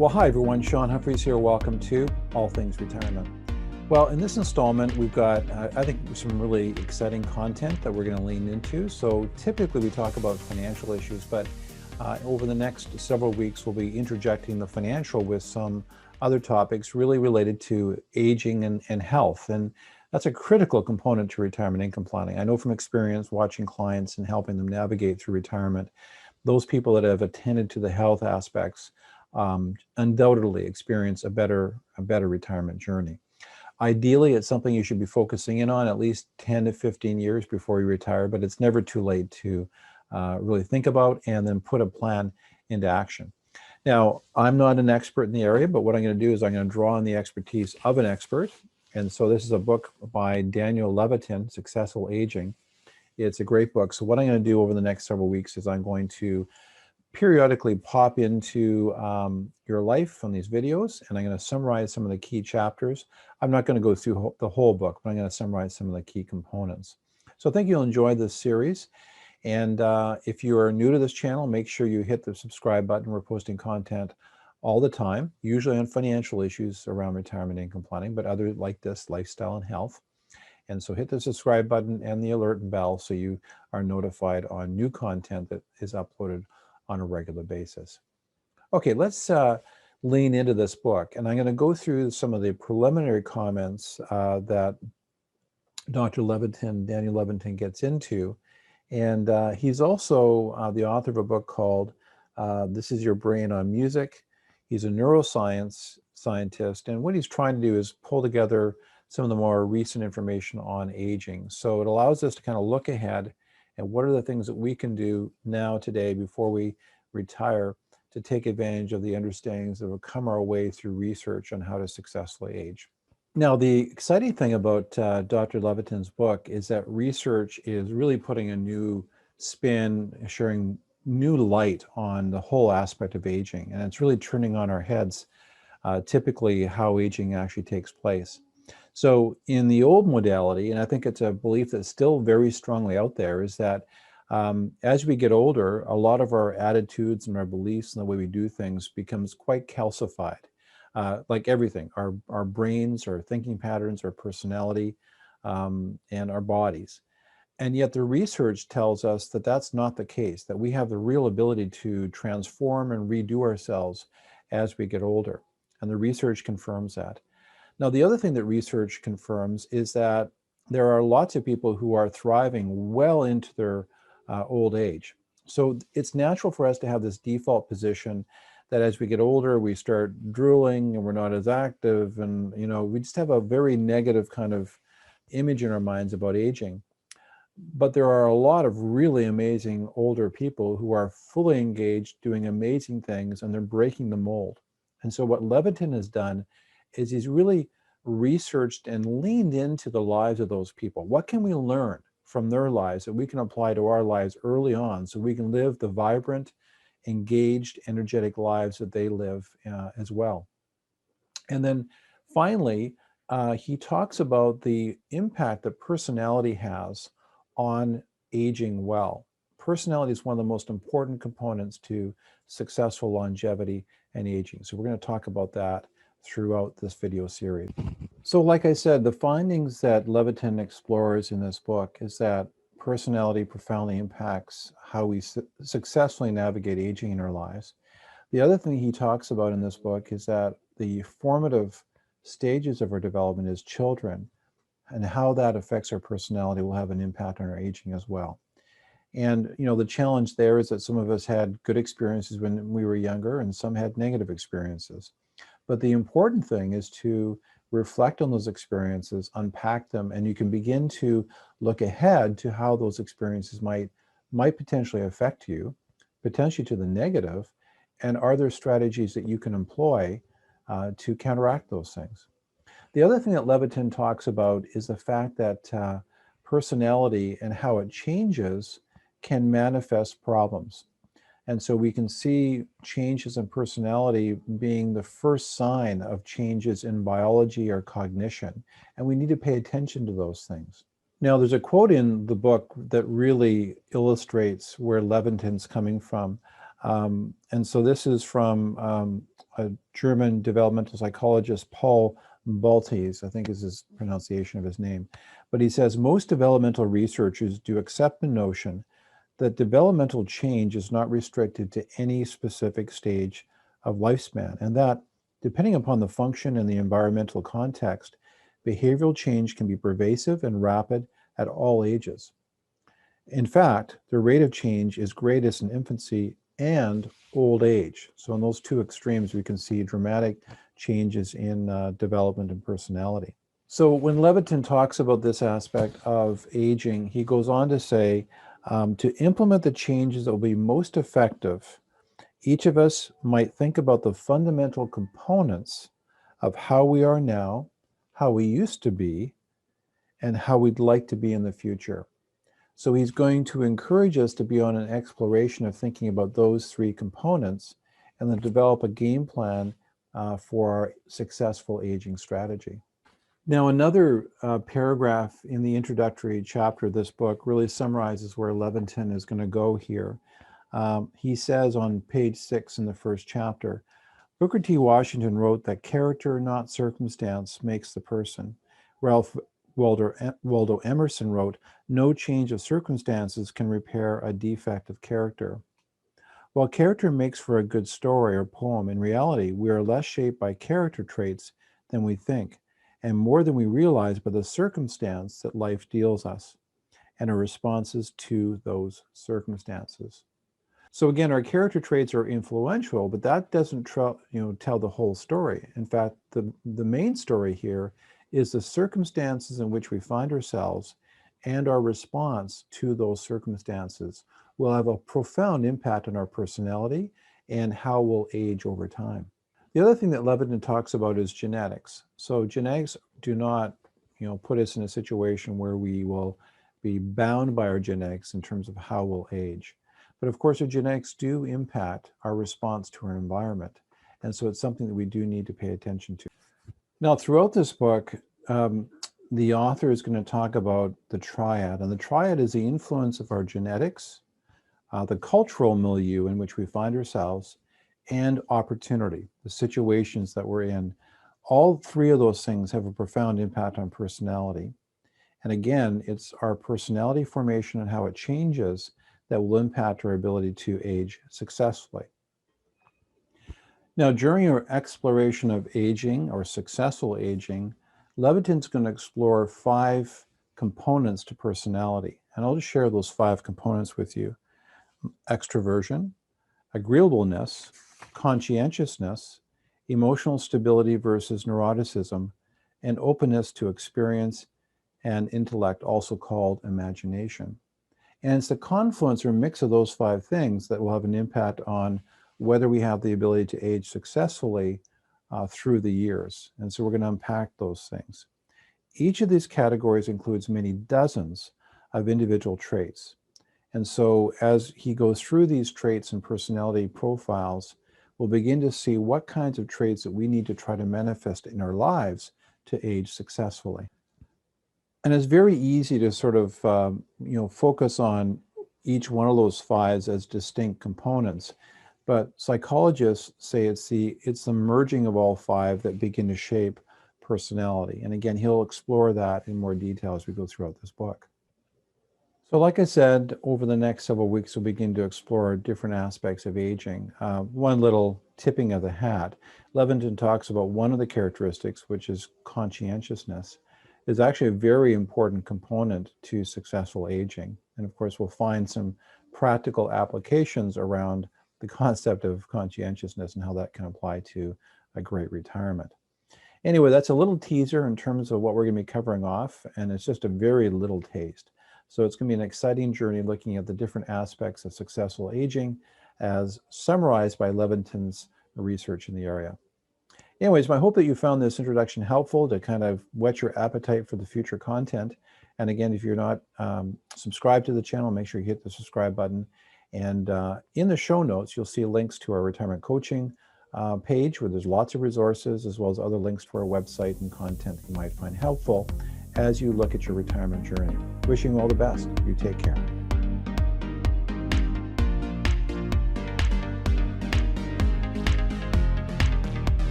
Well, hi everyone, Sean Humphreys here. Welcome to All Things Retirement. Well, in this installment, we've got, I think, some really exciting content that we're going to lean into. So typically we talk about financial issues, but over the next several weeks, we'll be interjecting the financial with some other topics really related to aging and health. And that's a critical component to retirement income planning. I know from experience watching clients and helping them navigate through retirement, those people that have attended to the health aspects undoubtedly experience a better retirement journey. Ideally, it's something you should be focusing in on at least 10 to 15 years before you retire, but it's never too late to really think about and then put a plan into action. Now, I'm not an expert in the area, but what I'm going to do is I'm going to draw on the expertise of an expert. And so this is a book by Daniel Levitin, Successful Aging. It's a great book. So what I'm going to do over the next several weeks is I'm going to periodically pop into your life on these videos, and I'm going to summarize some of the key chapters. I'm not going to go through the whole book, but I'm going to summarize some of the key components. So I think you'll enjoy this series. And if you are new to this channel, make sure you hit the subscribe button. We're posting content all the time, usually on financial issues around retirement income planning, but other like this, lifestyle and health. And so hit the subscribe button and the alert bell so you are notified on new content that is uploaded on a regular basis. Okay, let's lean into this book. And I'm going to go through some of the preliminary comments that Dr. Levitin, Daniel Levitin, gets into. And he's also the author of a book called This Is Your Brain on Music. He's a neuroscience scientist. And what he's trying to do is pull together some of the more recent information on aging. So it allows us to kind of look ahead and what are the things that we can do now today before we retire to take advantage of the understandings that will come our way through research on how to successfully age. Now, the exciting thing about Dr. Levitin's book is that research is really putting a new spin, sharing new light on the whole aspect of aging. And it's really turning on our heads, typically how aging actually takes place. So in the old modality, and I think it's a belief that's still very strongly out there, is that as we get older, a lot of our attitudes and our beliefs and the way we do things becomes quite calcified. Like everything, our brains, our thinking patterns, our personality, and our bodies. And yet the research tells us that that's not the case, that we have the real ability to transform and redo ourselves as we get older. And the research confirms that. Now, the other thing that research confirms is that there are lots of people who are thriving well into their old age. So it's natural for us to have this default position that as we get older, we start drooling and we're not as active. And, you know, we just have a very negative kind of image in our minds about aging. But there are a lot of really amazing older people who are fully engaged, doing amazing things, and they're breaking the mold. And so what Levitin has done is he's really researched and leaned into the lives of those people. What can we learn from their lives that we can apply to our lives early on so we can live the vibrant, engaged, energetic lives that they live as well? And then finally, he talks about the impact that personality has on aging well. Personality is one of the most important components to successful longevity and aging. So we're going to talk about that throughout this video series. So like I said, the findings that Levitin explores in this book is that personality profoundly impacts how we successfully navigate aging in our lives. The other thing he talks about in this book is that the formative stages of our development as children and how that affects our personality will have an impact on our aging as well. And, you know, the challenge there is that some of us had good experiences when we were younger and some had negative experiences. But the important thing is to reflect on those experiences, unpack them, and you can begin to look ahead to how those experiences might potentially affect you, potentially to the negative, and are there strategies that you can employ to counteract those things? The other thing that Levitin talks about is the fact that personality and how it changes can manifest problems. And so we can see changes in personality being the first sign of changes in biology or cognition. And we need to pay attention to those things. Now, there's a quote in the book that really illustrates where Levitin's coming from. And so this is from a German developmental psychologist, Paul Baltes, I think is his pronunciation of his name. But he says most developmental researchers do accept the notion that developmental change is not restricted to any specific stage of lifespan, and that, depending upon the function and the environmental context, behavioral change can be pervasive and rapid at all ages. In fact, the rate of change is greatest in infancy and old age. So in those two extremes, we can see dramatic changes in development and personality. So when Levitin talks about this aspect of aging, he goes on to say, to implement the changes that will be most effective, each of us might think about the fundamental components of how we are now, how we used to be, and how we'd like to be in the future. So he's going to encourage us to be on an exploration of thinking about those three components and then develop a game plan for our successful aging strategy. Now, another paragraph in the introductory chapter of this book really summarizes where Levitin is going to go here. He says on page 6 in the first chapter, Booker T. Washington wrote that character, not circumstance, makes the person. Ralph Waldo Emerson wrote, no change of circumstances can repair a defect of character. While character makes for a good story or poem, in reality, we are less shaped by character traits than we think, and more than we realize by the circumstance that life deals us and our responses to those circumstances. So again, our character traits are influential, but that doesn't tell the whole story. In fact, the main story here is the circumstances in which we find ourselves and our response to those circumstances will have a profound impact on our personality and how we'll age over time. The other thing that Levitin talks about is genetics. So genetics do not, put us in a situation where we will be bound by our genetics in terms of how we'll age. But of course, our genetics do impact our response to our environment. And so it's something that we do need to pay attention to. Now, throughout this book, the author is going to talk about the triad. And the triad is the influence of our genetics, the cultural milieu in which we find ourselves, and opportunity, the situations that we're in. All three of those things have a profound impact on personality. And again, it's our personality formation and how it changes that will impact our ability to age successfully. Now, during our exploration of aging or successful aging, Levitin's going to explore 5 components to personality. And I'll just share those 5 components with you. Extroversion, agreeableness, conscientiousness, emotional stability versus neuroticism, and openness to experience and intellect, also called imagination. And it's the confluence or mix of those 5 things that will have an impact on whether we have the ability to age successfully through the years. And so we're going to unpack those things. Each of these categories includes many dozens of individual traits. And so as he goes through these traits and personality profiles, we'll begin to see what kinds of traits that we need to try to manifest in our lives to age successfully. And it's very easy to sort of, focus on each one of those 5 as distinct components. But psychologists say it's the merging of all 5 that begin to shape personality. And again, he'll explore that in more detail as we go throughout this book. So like I said, over the next several weeks, we'll begin to explore different aspects of aging. One little tipping of the hat, Levitin talks about one of the characteristics, which is conscientiousness, is actually a very important component to successful aging. And of course, we'll find some practical applications around the concept of conscientiousness and how that can apply to a great retirement. Anyway, that's a little teaser in terms of what we're going to be covering off, and it's just a very little taste. So it's going to be an exciting journey looking at the different aspects of successful aging as summarized by Levitin's research in the area. Anyways, I hope that you found this introduction helpful to kind of whet your appetite for the future content. And again, if you're not subscribed to the channel, make sure you hit the subscribe button. And in the show notes, you'll see links to our retirement coaching page where there's lots of resources, as well as other links to our website and content you might find helpful as you look at your retirement journey. Wishing you all the best. You take care.